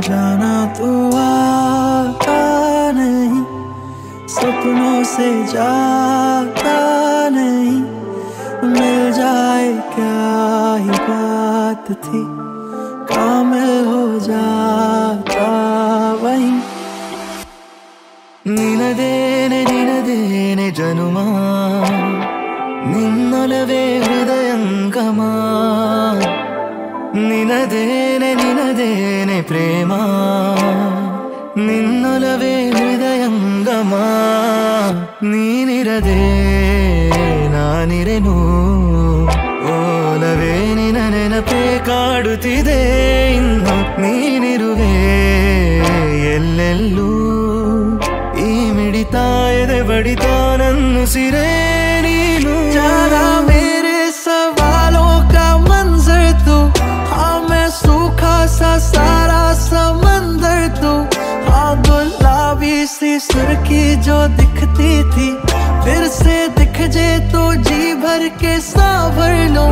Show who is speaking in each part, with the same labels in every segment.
Speaker 1: जाना तू आता नहीं, सपनों से जाता नहीं, मिल जाए क्या ही बात थी, कामिल हो जाता वही। ನಿನದೇನೆ ಜನುಮ ನಿನ್ನೊಲವೇ ಹೃದಯಂಗಮ, ನಿನದೇನೆ ಪ್ರೇಮ ನಿನ್ನೊಲವೇ ಹೃದಯಂಗಮ, ನೀನಿರದೆ ನಾನಿರೆನು ಓಲವೇ ನಿನ ನೆನಪೇ ಕಾಡುತ್ತಿದೆ, ಇನ್ನು ನೀನಿರುವೆ ಎಲ್ಲೆಲ್ಲೂ ಈ ಮಿಡಿತಾ ಎದೆ ಬಡಿತಾ ನನ್ನುಸಿರೇ ನೀನು। ज़्यादा मेरे सवालों का मंजर तू, हाँ मैं सूखा सा सारा समंदर तू, हाँ गुलाबी सी सुर्खी जो दिखती थी फिर से दिख जे तो जी भर के सांभर लो।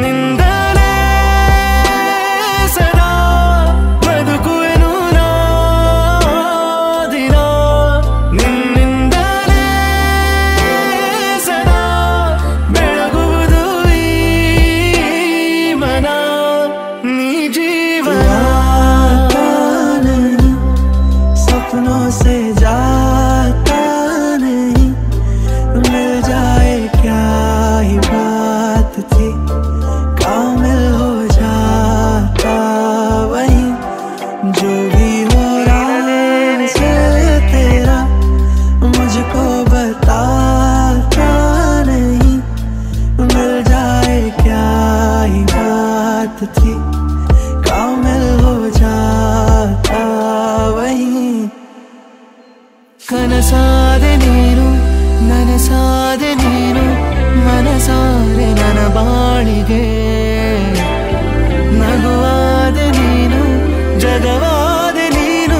Speaker 1: निंदने सदा ಬದುಕುವೆನು ನಾ ದಿನ, ನಿನ್ನಿಂದಲೇ ಸದಾ ಬೆಳಗುವುದು ಈ ಮನ, ನೀ ಜೀವನ नहीं, सपनों से जाता नहीं, मिल जाए क्या ही बात थी, कामिल हो जाता वही। जो भी हो रहा है तेरा मुझको बताता नहीं, मिल जाए क्या ही बात थी, कामिल हो जाता वही। ಕನಸಾದೆ ನೀನು ನನಸಾದೆ ನೀನು ಮನಸಾರೆ ನನ್ನ ಬಾಳಿಗೆ, ನಗುವಾದೆ ನೀನು ಜಗವಾದೆ ನೀನು,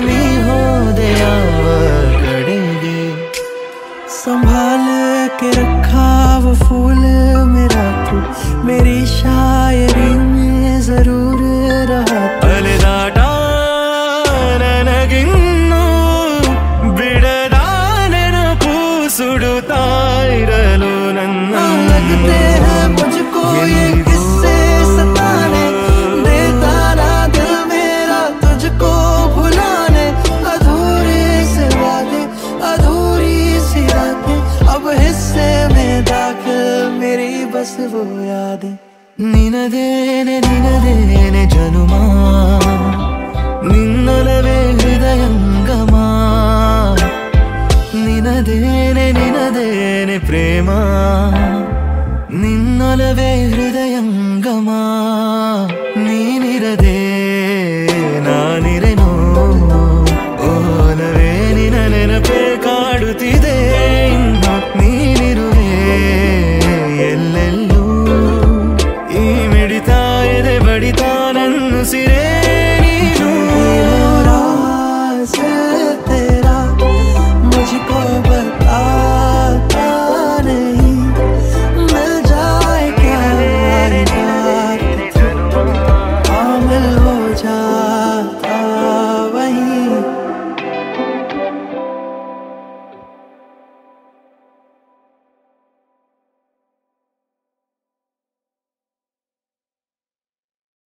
Speaker 1: ನೀ ಹೋದೆ ಯಾವ ಕಡೆಗೆ। संभाल के रखा वो फूल मेरा तू, मेरी शायरी में जरूर रहा तू। अलेदाಟ ನನಗಿನ್ನು ಬಿಡದ ನೆನಪು ಸುಡುತ್ತಾ ಇರಲು ನನ್ನ। लगते हैं मुझको ये किस्से सताने, देता ना दिल मेरा तुझको भुलाने, अधूरे से वादे अधूरी सी रातें, अब हिस्से में दाखिल मेरी बस वो यादें। ನಿನದೇನೆ ಜನುಮ ನಿನ್ನೊಲವೇ ಹೃದಯಂಗಮ, ನಿನದೇನೆ ಪ್ರೇಮ ನಿನ್ನೊಲವೇ ಹೃದಯಂಗಮ, ನೀನಿರದೆ ನಾನಿರೆನು ಓಲವೇ ನಿನ ನೆನಪೇ ಕಾಡುತ್ತಿದೆ, ಇನ್ನು ನೀನಿರುವೆ ಎಲ್ಲೆಲ್ಲೂ ಈ ಮಿಡಿತಾ ಎದೆ ಬಡಿತಾ ನನ್ನುಸಿರೇ ನೀನು। तेरा मुझको बताता नहीं, मिल जाए क्या कामिल हो जा।